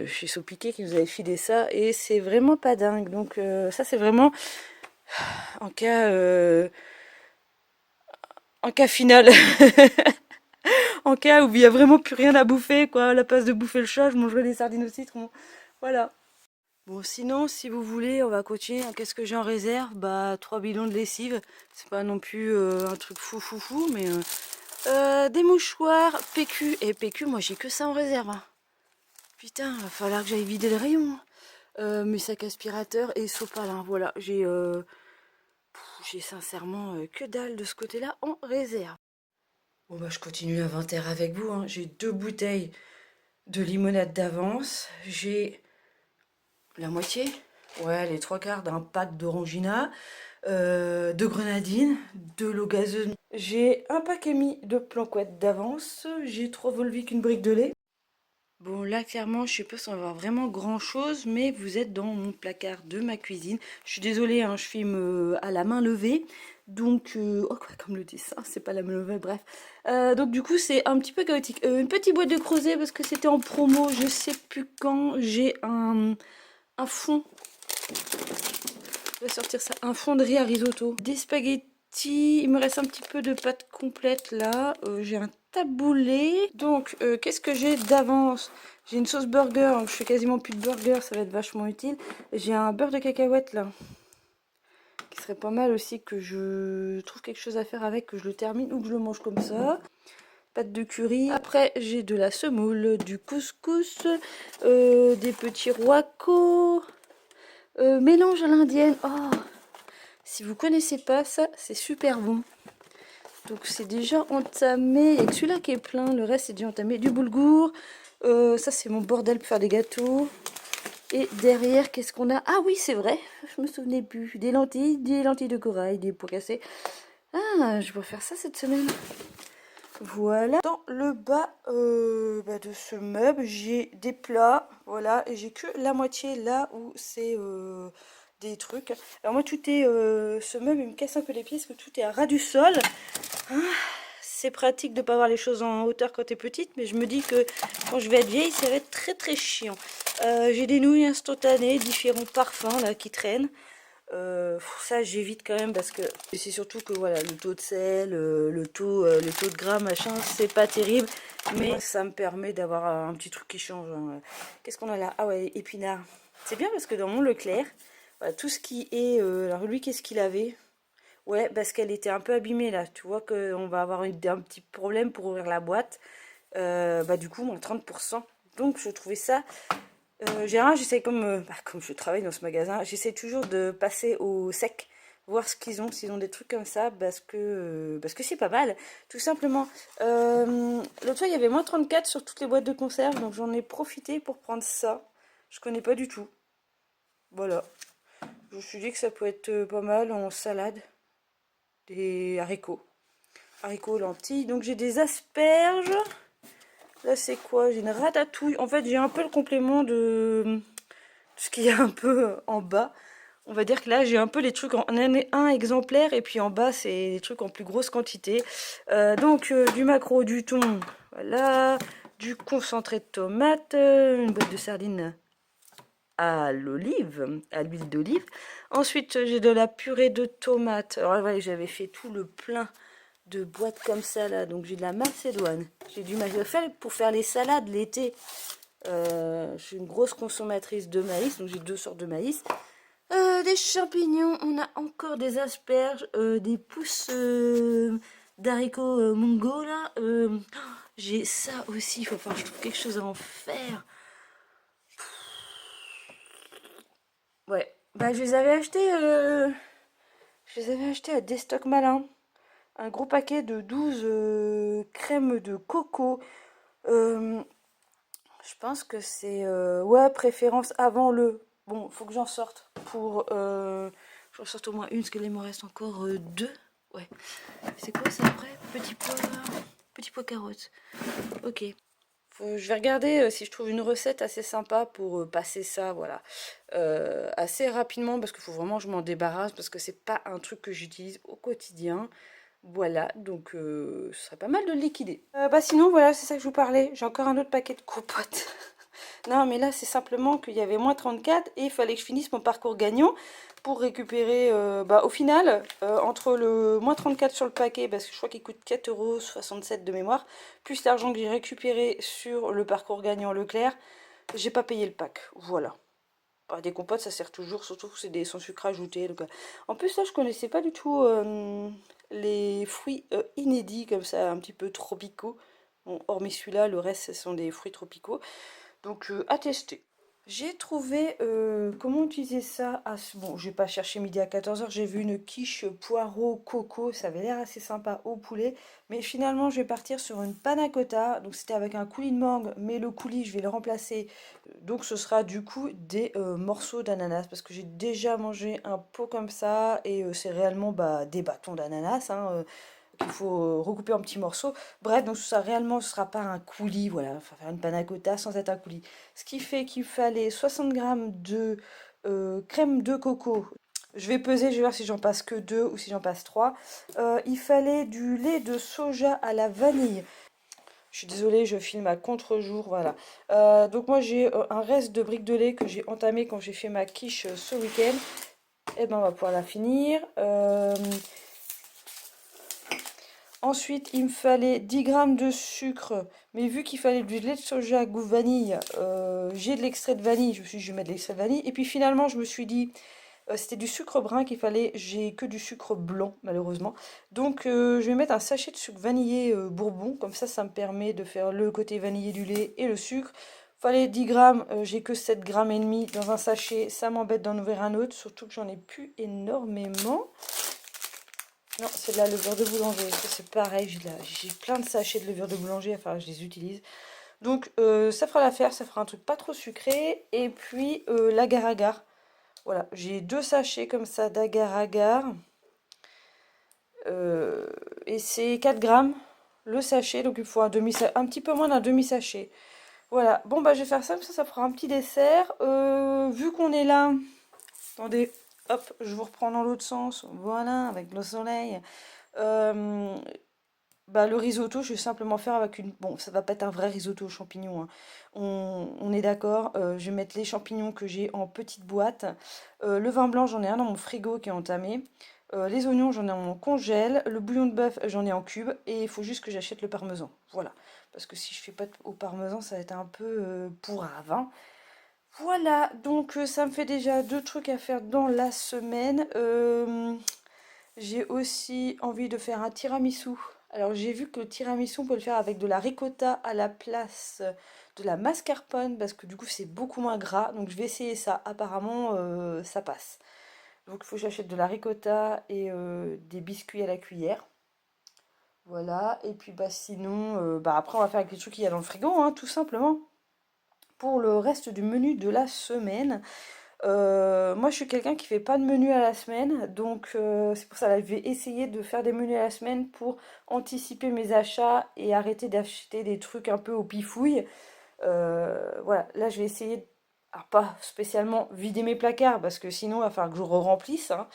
chez Sopiquet qui nous avait filé ça et c'est vraiment pas dingue. Donc ça c'est vraiment en cas... en cas final, en cas où il n'y a vraiment plus rien à bouffer, quoi, à la place de bouffer le chat, je mangerai des sardines au citron. Voilà. Bon, sinon, si vous voulez, on va continuer. Qu'est-ce que j'ai en réserve? 3 bidons de lessive. C'est pas non plus un truc fou, mais des mouchoirs, PQ. Et PQ, moi, j'ai que ça en réserve. Hein. Putain, va falloir que j'aille vider le rayon. Mes sacs aspirateurs et sopalin. Voilà, j'ai sincèrement que dalle de ce côté-là en réserve. Bon je continue l'inventaire avec vous. Hein. J'ai 2 bouteilles de limonade d'avance. J'ai la moitié, ouais, les 3/4 d'un pack d'orangina, de grenadine, de l'eau gazeuse. J'ai un pack et demi de planquettes d'avance. J'ai 3 Volvic, une brique de lait. Bon, là, clairement, je sais pas si on va avoir vraiment grand chose, mais vous êtes dans mon placard de ma cuisine. Je suis désolée, hein, je filme à la main levée. Donc, oh, quoi, comme le dessin, c'est pas la main levée, bref. Donc, du coup, c'est un petit peu chaotique. Une petite boîte de creuset parce que c'était en promo, je sais plus quand. J'ai un fond. Je vais sortir ça. Un fond de riz à risotto. Des spaghettis. Il me reste un petit peu de pâte complète là. J'ai un taboulé. Donc, qu'est-ce que j'ai d'avance? J'ai une sauce burger. Donc je fais quasiment plus de burger. Ça va être vachement utile. J'ai un beurre de cacahuète là. Qui serait pas mal aussi que je trouve quelque chose à faire avec. Que je le termine ou que je le mange comme ça. Pâte de curry. Après, j'ai de la semoule, du couscous, des petits roacos. Mélange à l'indienne. Oh, si vous connaissez pas ça, c'est super bon. Donc c'est déjà entamé. Il n'y a que celui-là qui est plein. Le reste c'est déjà entamé. Du boulgour. Ça c'est mon bordel pour faire des gâteaux. Et derrière, qu'est-ce qu'on a? Ah oui, c'est vrai. Je me souvenais plus. Des lentilles de corail, des pois cassés. Ah, je vais faire ça cette semaine. Voilà. Dans le bas de ce meuble, j'ai des plats. Voilà. Et j'ai que la moitié là où c'est... des trucs. Alors moi tout est... ce meuble il me casse un peu les pieds parce que tout est à ras du sol. Ah, c'est pratique de ne pas voir les choses en hauteur quand t'es petite, mais je me dis que quand je vais être vieille, ça va être très chiant. J'ai des nouilles instantanées, différents parfums là qui traînent. Ça j'évite quand même parce que c'est surtout que voilà le taux de sel, le taux de gras machin, c'est pas terrible, mais ça me permet d'avoir un petit truc qui change. Hein. Qu'est-ce qu'on a là? Ah ouais, épinards. C'est bien parce que dans mon Leclerc, voilà, tout ce qui est... alors lui, qu'est-ce qu'il avait? Ouais, parce qu'elle était un peu abîmée là. Tu vois qu'on va avoir un petit problème pour ouvrir la boîte. Du coup, moins 30%. Donc, je trouvais ça... généralement, j'essaie comme je travaille dans ce magasin, j'essaie toujours de passer au sec. voir ce qu'ils ont, s'ils ont des trucs comme ça, parce que c'est pas mal, tout simplement. L'autre fois, il y avait -34 sur toutes les boîtes de conserve, donc j'en ai profité pour prendre ça. Je connais pas du tout. Voilà. Je me suis dit que ça peut être pas mal en salade. Des haricots. Haricots, lentilles. Donc j'ai des asperges. Là, c'est quoi? J'ai une ratatouille. En fait, j'ai un peu le complément de ce qu'il y a un peu en bas. On va dire que là, j'ai un peu les trucs en un exemplaire et puis en bas, c'est des trucs en plus grosse quantité. Donc, du maquereau, du thon, voilà, du concentré de tomate, une boîte de sardines à l'olive, à l'huile d'olive. Ensuite, j'ai de la purée de tomates. Alors, voilà, j'avais fait tout le plein de boîtes comme ça là. Donc, j'ai de la macédoine. J'ai du maïs pour faire les salades l'été. Je suis une grosse consommatrice de maïs, donc j'ai 2 sortes de maïs. Des champignons, on a encore des asperges, des pousses d'haricots mungo là. J'ai ça aussi, il faut falloir que je trouve quelque chose à en faire. Ouais, bah je les avais achetés à Destock Malin. Un gros paquet de 12 crèmes de coco. Euh, je pense que c'est ouais, préférence avant le. Bon, faut que j'en sorte pour j'en sorte au moins une parce que là il me reste encore 2. Ouais. C'est quoi ça après? Petit pois carottes. Ok. Je vais regarder si je trouve une recette assez sympa pour passer ça, voilà, assez rapidement parce qu'il faut vraiment que je m'en débarrasse parce que c'est pas un truc que j'utilise au quotidien. Voilà, donc ce serait pas mal de le liquider. Bah sinon, voilà, c'est ça que je vous parlais. J'ai encore un autre paquet de compotes. Non, mais là, c'est simplement qu'il y avait -34 et il fallait que je finisse mon parcours gagnant pour récupérer, bah, au final, entre le -34 sur le paquet, parce que je crois qu'il coûte 4,67 € de mémoire, plus l'argent que j'ai récupéré sur le parcours gagnant Leclerc, j'ai pas payé le pack. Voilà. Bah, des compotes, ça sert toujours, surtout que c'est des sans sucre ajouté. Donc, en plus, là, je connaissais pas du tout les fruits inédits, comme ça, un petit peu tropicaux. Bon, hormis celui-là, le reste, ce sont des fruits tropicaux. Donc, à tester. J'ai trouvé comment utiliser ça. Bon, je vais pas chercher midi à 14 h. J'ai vu une quiche poireau coco. Ça avait l'air assez sympa au poulet. Mais finalement, je vais partir sur une panna cotta. Donc, c'était avec un coulis de mangue. Mais le coulis, je vais le remplacer. Donc, ce sera du coup des morceaux d'ananas. Parce que j'ai déjà mangé un pot comme ça. Et c'est réellement bah, des bâtons d'ananas. Hein, qu'il faut recouper en petits morceaux. Bref, donc ça réellement ce sera pas un coulis, voilà, enfin faire une panna cotta sans être un coulis. Ce qui fait qu'il fallait 60 grammes de crème de coco. Je vais peser, je vais voir si j'en passe que 2 ou si j'en passe 3. Il fallait du lait de soja à la vanille. Je suis désolée, je filme à contre-jour, voilà. Donc moi j'ai un reste de briques de lait que j'ai entamé quand j'ai fait ma quiche ce week-end. Et ben on va pouvoir la finir. Ensuite, il me fallait 10 grammes de sucre. Mais vu qu'il fallait du lait de soja à goût vanille, j'ai de l'extrait de vanille. Je me suis dit, je vais mettre de l'extrait de vanille. Et puis finalement, je me suis dit, c'était du sucre brun qu'il fallait. J'ai que du sucre blanc, malheureusement. Donc, je vais mettre un sachet de sucre vanillé bourbon. Comme ça me permet de faire le côté vanillé du lait et le sucre. Fallait 10 grammes, j'ai que 7 grammes et demi dans un sachet. Ça m'embête d'en ouvrir un autre, surtout que j'en ai plus énormément. Non, c'est de la levure de boulanger. Ça, c'est pareil, j'ai plein de sachets de levure de boulanger, enfin, je les utilise. Donc, ça fera l'affaire, ça fera un truc pas trop sucré. Et puis, l'agar-agar. Voilà, j'ai 2 sachets comme ça d'agar-agar. Et c'est 4 grammes le sachet, donc il faut un petit peu moins d'un demi-sachet. Voilà, bon, bah, je vais faire ça, ça fera un petit dessert. Vu qu'on est là, attendez, hop, je vous reprends dans l'autre sens. Voilà, avec le soleil. Bah, le risotto, je vais simplement faire avec une. Bon, ça va pas être un vrai risotto aux champignons, hein. On est d'accord. Je vais mettre les champignons que j'ai en petite boîte. Le vin blanc, j'en ai un dans mon frigo qui est entamé. Les oignons, j'en ai en congèle. Le bouillon de bœuf, j'en ai en cube. Et il faut juste que j'achète le parmesan. Voilà. Parce que si je fais pas au parmesan, ça va être un peu pourrave, hein. Voilà, donc ça me fait déjà 2 trucs à faire dans la semaine. J'ai aussi envie de faire un tiramisu. Alors j'ai vu que le tiramisu, on peut le faire avec de la ricotta à la place de la mascarpone parce que du coup c'est beaucoup moins gras. Donc je vais essayer ça. Apparemment ça passe. Donc il faut que j'achète de la ricotta et des biscuits à la cuillère. Voilà, et puis bah sinon, bah après on va faire avec les trucs qu'il y a dans le frigo, hein, tout simplement. Pour le reste du menu de la semaine, moi je suis quelqu'un qui fait pas de menu à la semaine, donc c'est pour ça là je vais essayer de faire des menus à la semaine pour anticiper mes achats et arrêter d'acheter des trucs un peu au pifouille. Voilà, là je vais essayer, alors pas spécialement vider mes placards parce que sinon il va falloir que je remplisse, hein.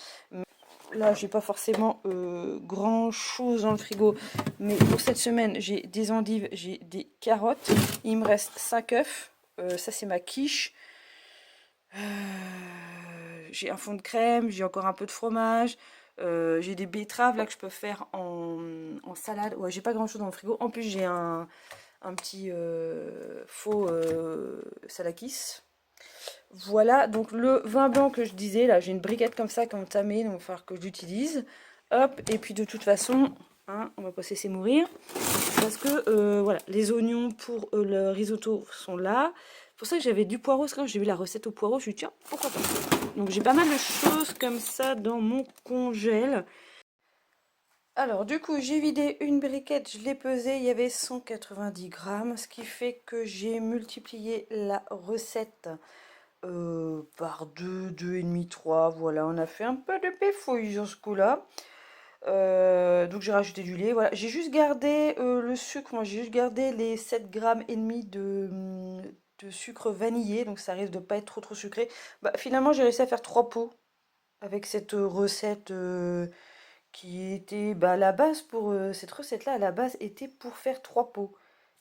Là, j'ai pas forcément grand chose dans le frigo, mais pour cette semaine, j'ai des endives, j'ai des carottes. Il me reste 5 œufs. Ça, c'est ma quiche. J'ai un fond de crème, j'ai encore un peu de fromage. J'ai des betteraves là que je peux faire en salade. Ouais, j'ai pas grand chose dans le frigo. En plus, j'ai un petit faux salakis. Voilà, donc le vin blanc que je disais, là, j'ai une briquette comme ça qui est entamée, donc il va falloir que je l'utilise. Hop, et puis de toute façon, hein, on va pas se laisser mourir. Parce que, voilà, les oignons pour le risotto sont là. C'est pour ça que j'avais du poireau, parce que quand j'ai vu la recette au poireau, je me suis dit, tiens, pourquoi pas. Donc j'ai pas mal de choses comme ça dans mon congèle. Alors, du coup, j'ai vidé une briquette, je l'ai pesée, il y avait 190 grammes, ce qui fait que j'ai multiplié la recette par 2, 2,5, 3. Voilà, on a fait un peu de péfouille sur ce coup-là. Donc j'ai rajouté du lait. Voilà, j'ai juste gardé le sucre. Moi, j'ai juste gardé les 7 grammes et demi de sucre vanillé. Donc ça risque de pas être trop sucré. Bah, finalement, j'ai réussi à faire 3 pots avec cette recette qui était bah, la base pour cette recette-là. À la base, était pour faire 3 pots.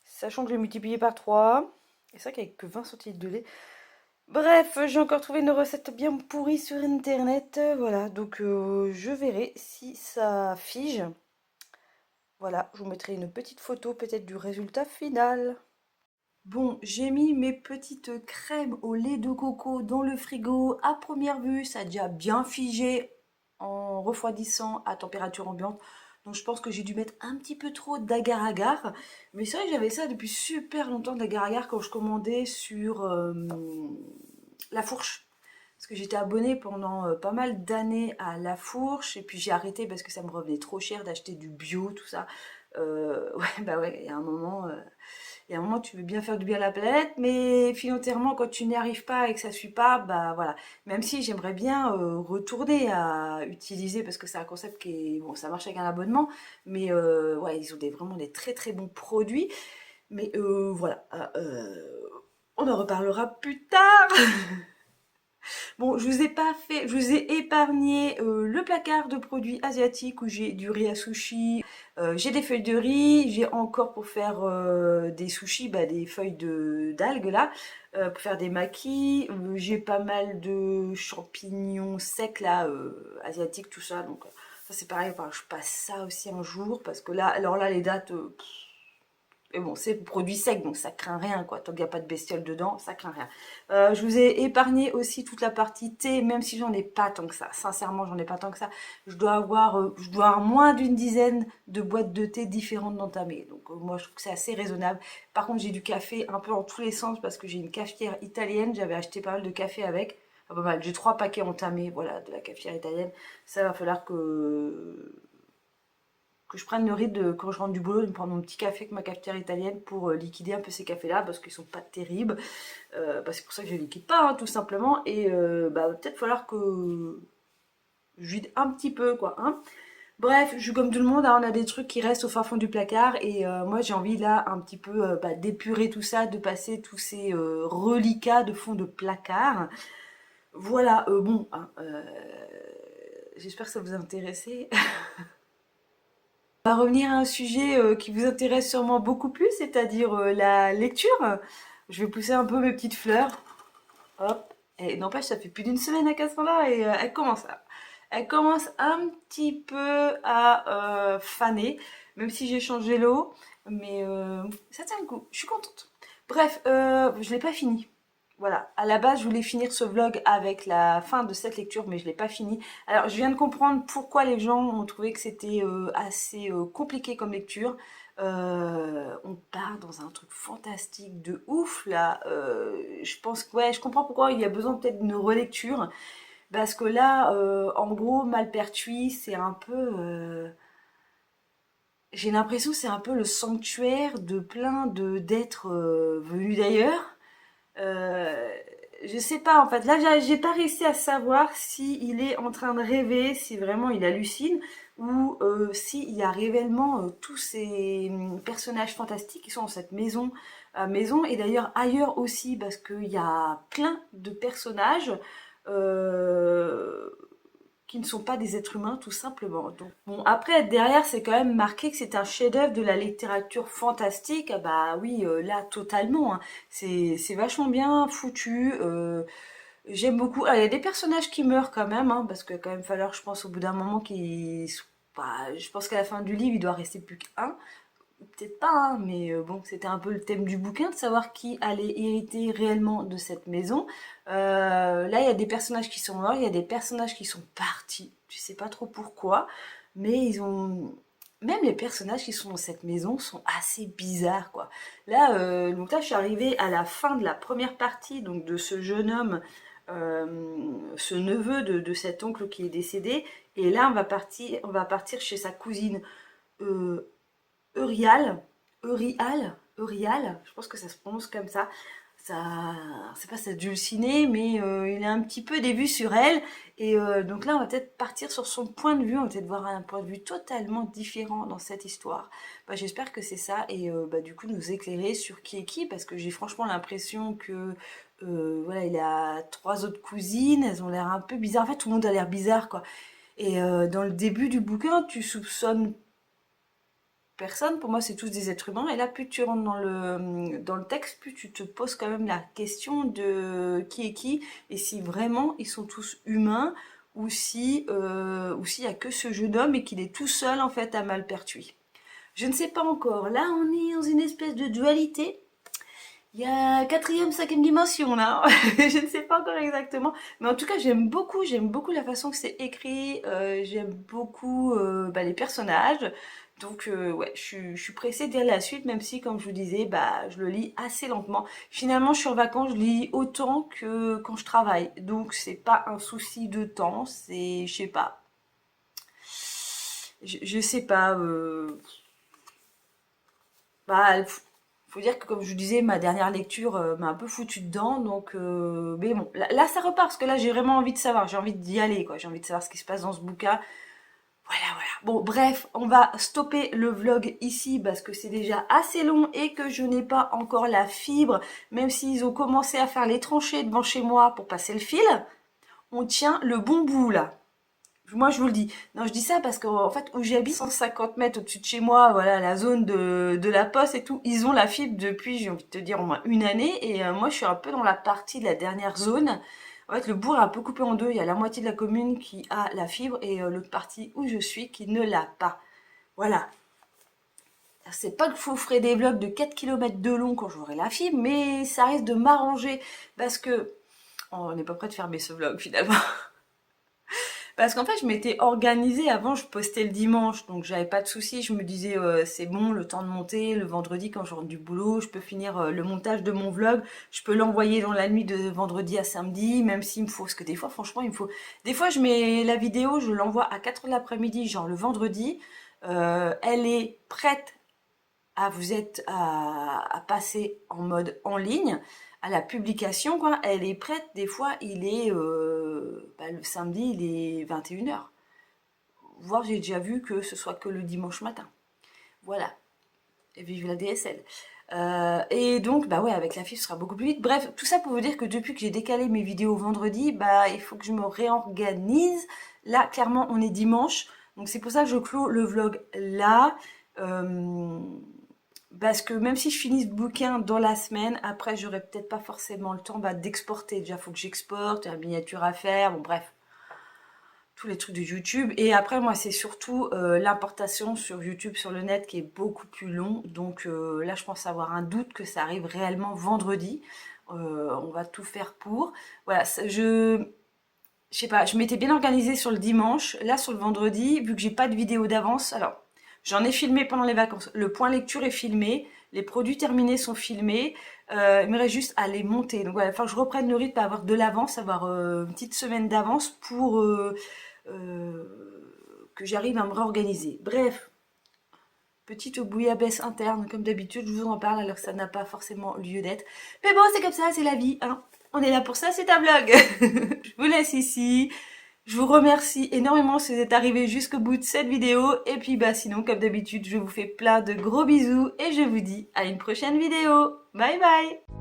Sachant que je l'ai multiplié par 3. Et c'est vrai qu'avec que 20 centilitres de lait. Bref, j'ai encore trouvé une recette bien pourrie sur internet. Voilà, donc je verrai si ça fige. Voilà, je vous mettrai une petite photo peut-être du résultat final. Bon, j'ai mis mes petites crèmes au lait de coco dans le frigo. À première vue, ça a déjà bien figé en refroidissant à température ambiante. Donc je pense que j'ai dû mettre un petit peu trop d'agar-agar. Mais c'est vrai que j'avais ça depuis super longtemps d'agar-agar quand je commandais sur La Fourche. Parce que j'étais abonnée pendant pas mal d'années à La Fourche. Et puis j'ai arrêté parce que ça me revenait trop cher d'acheter du bio, tout ça. Ouais, bah ouais, il y a un moment... il y a un moment, tu veux bien faire du bien à la planète, mais financièrement, quand tu n'y arrives pas et que ça ne suit pas, bah voilà. Même si j'aimerais bien retourner à utiliser, parce que c'est un concept qui est... Bon, ça marche avec un abonnement, mais ouais, ils ont vraiment des très très bons produits. Mais voilà, on en reparlera plus tard. Bon, je vous ai pas fait, je vous ai épargné le placard de produits asiatiques où j'ai du riz à sushi, j'ai des feuilles de riz, j'ai encore pour faire des sushis, bah, des feuilles d'algues là, pour faire des makis, j'ai pas mal de champignons secs là, asiatiques, tout ça, donc ça c'est pareil, enfin, je passe ça aussi un jour parce que là, alors là les dates, mais bon, c'est produit sec, donc ça craint rien, quoi. Tant qu'il n'y a pas de bestiole dedans, ça craint rien. Je vous ai épargné aussi toute la partie thé, même si j'en ai pas tant que ça. Sincèrement, j'en ai pas tant que ça. Je dois avoir moins d'une dizaine de boîtes de thé différentes d'entamer. Donc moi, je trouve que c'est assez raisonnable. Par contre, j'ai du café un peu en tous les sens parce que j'ai une cafetière italienne. J'avais acheté pas mal de café avec. Enfin, pas mal. J'ai 3 paquets entamés, voilà, de la cafetière italienne. Ça va falloir que je prenne le rythme de, quand je rentre du boulot de me prendre mon petit café avec ma cafetière italienne pour liquider un peu ces cafés-là parce qu'ils sont pas terribles. Bah, c'est pour ça que je les liquide pas, hein, tout simplement. Et bah, peut-être falloir que je vide un petit peu, quoi. Hein. Bref, je suis comme tout le monde, hein, on a des trucs qui restent au fin fond du placard et moi j'ai envie là un petit peu bah, d'épurer tout ça, de passer tous ces reliquats de fond de placard. Voilà, bon, hein, j'espère que ça vous a intéressé. On va revenir à un sujet qui vous intéresse sûrement beaucoup plus, c'est-à-dire la lecture. Je vais pousser un peu mes petites fleurs. Hop. Et n'empêche, ça fait plus d'une semaine à qu'elles sont là et elle commence un petit peu à faner, même si j'ai changé l'eau. Mais ça tient le coup. Je suis contente. Bref, je l'ai pas fini. Voilà, à la base, je voulais finir ce vlog avec la fin de cette lecture, mais je l'ai pas fini. Alors, je viens de comprendre pourquoi les gens ont trouvé que c'était assez compliqué comme lecture. On part dans un truc fantastique de ouf, là. Je pense que, ouais, je comprends pourquoi il y a besoin peut-être d'une relecture. Parce que là, en gros, Malpertuis, c'est un peu... j'ai l'impression que c'est un peu le sanctuaire de plein de d'êtres venus d'ailleurs. Euh, je sais pas en fait. Là, j'ai pas réussi à savoir si il est en train de rêver, si vraiment il hallucine, ou s'il y a réellement tous ces personnages fantastiques qui sont dans cette maison, et d'ailleurs ailleurs aussi, parce qu'il y a plein de personnages. euh, qui ne sont pas des êtres humains tout simplement. Donc, bon, après derrière c'est quand même marqué que c'est un chef-d'œuvre de la littérature fantastique. Ah bah oui, là totalement, hein. C'est vachement bien foutu. J'aime beaucoup. Ah, il y a des personnages qui meurent quand même, hein, parce que quand même falloir, je pense, au bout d'un moment qu'ils... Bah, je pense qu'à la fin du livre, il doit rester plus qu'un. Peut-être pas, hein, mais bon, c'était un peu le thème du bouquin, de savoir qui allait hériter réellement de cette maison. Là, il y a des personnages qui sont morts, il y a des personnages qui sont partis. Tu sais pas trop pourquoi, mais ils ont... Même les personnages qui sont dans cette maison sont assez bizarres, quoi. Là, donc là, je suis arrivée à la fin de la première partie, donc de ce jeune homme, ce neveu de cet oncle qui est décédé. Et là, on va partir chez sa cousine. Euh, Eurial, je pense que ça se prononce comme ça. Ça, c'est pas sa dulcinée, mais il a un petit peu des vues sur elle. Et donc là, on va peut-être partir sur son point de vue. On va peut-être voir un point de vue totalement différent dans cette histoire. Bah, j'espère que c'est ça. Et bah, du coup, nous éclairer sur qui est qui, parce que j'ai franchement l'impression que voilà, il a trois autres cousines. Elles ont l'air un peu bizarres. En fait, tout le monde a l'air bizarre, quoi. Et dans le début du bouquin, tu soupçonnes personne, pour moi c'est tous des êtres humains, et là plus tu rentres dans le texte, plus tu te poses quand même la question de qui est qui, et si vraiment ils sont tous humains, ou s'il y a que ce jeune homme et qu'il est tout seul en fait à Malpertuis. Je ne sais pas encore, là on est dans une espèce de dualité, il y a quatrième, cinquième dimension là. Je ne sais pas encore exactement. Mais en tout cas, j'aime beaucoup la façon que c'est écrit. J'aime beaucoup bah, les personnages. Donc ouais, je suis pressée de lire la suite, même si, comme je vous disais, bah, je le lis assez lentement. Finalement, je suis en vacances, je lis autant que quand je travaille. Donc c'est pas un souci de temps, c'est, je sais pas. Je sais pas. Bah, faut dire que comme je vous disais, ma dernière lecture m'a un peu foutu dedans, donc mais bon, là, ça repart parce que là j'ai vraiment envie de savoir, j'ai envie d'y aller, quoi, j'ai envie de savoir ce qui se passe dans ce bouquin. Voilà, voilà. Bon, bref, on va stopper le vlog ici parce que c'est déjà assez long et que je n'ai pas encore la fibre, même s'ils ont commencé à faire les tranchées devant chez moi pour passer le fil. On tient le bon bout là. Moi, je vous le dis. Non, je dis ça parce qu'en fait, où j'habite, 150 mètres au-dessus de chez moi, voilà, la zone de la poste et tout, ils ont la fibre depuis, j'ai envie de te dire, au moins une année. Et moi, je suis un peu dans la partie de la dernière zone. En fait, le bourg est un peu coupé en deux. Il y a la moitié de la commune qui a la fibre et l'autre partie où je suis qui ne l'a pas. Voilà. C'est pas que je vous ferai des vlogs de 4 km de long quand j'aurai la fibre, mais ça risque de m'arranger parce que... Oh, on n'est pas prêt de fermer ce vlog finalement. Parce qu'en fait, je m'étais organisée avant, je postais le dimanche, donc j'avais pas de soucis. Je me disais, c'est bon, le temps de monter, le vendredi quand je rentre du boulot, je peux finir le montage de mon vlog, je peux l'envoyer dans la nuit de vendredi à samedi, même s'il me faut, parce que des fois, franchement, il me faut... Des fois, je mets la vidéo, je l'envoie à 4 h de l'après-midi, genre le vendredi, elle est prête à vous être à passer en mode en ligne, à la publication, quoi, elle est prête. Des fois, il est bah, le samedi, il est 21 h. Voire j'ai déjà vu que ce soit que le dimanche matin. Voilà. Et vive la DSL. Et donc, bah ouais, avec la fibre, ce sera beaucoup plus vite. Bref, tout ça pour vous dire que depuis que j'ai décalé mes vidéos vendredi, bah il faut que je me réorganise. Là, clairement, on est dimanche. Donc c'est pour ça que je clôt le vlog là. Euh, Parce que même si je finis ce bouquin dans la semaine, après j'aurai peut-être pas forcément le temps bah, d'exporter. Déjà, il faut que j'exporte, il y a la miniature à faire, bon bref, tous les trucs de YouTube. Et après, moi, c'est surtout l'importation sur YouTube, sur le net, qui est beaucoup plus long. Donc là, je pense avoir un doute que ça arrive réellement vendredi. On va tout faire pour. Voilà, je sais pas, je m'étais bien organisée sur le dimanche. Là, sur le vendredi, vu que j'ai pas de vidéo d'avance, alors... J'en ai filmé pendant les vacances. Le point lecture est filmé. Les produits terminés sont filmés. Il me reste juste à les monter. Donc voilà, il faut que je reprenne le rythme, à avoir de l'avance, avoir une petite semaine d'avance pour que j'arrive à me réorganiser. Bref, petite bouillabaisse interne, comme d'habitude, je vous en parle alors que ça n'a pas forcément lieu d'être. Mais bon, c'est comme ça, c'est la vie, hein. On est là pour ça, c'est un vlog. Je vous laisse ici. Je vous remercie énormément si vous êtes arrivés jusqu'au bout de cette vidéo. Et puis bah sinon, comme d'habitude, je vous fais plein de gros bisous et je vous dis à une prochaine vidéo. Bye bye!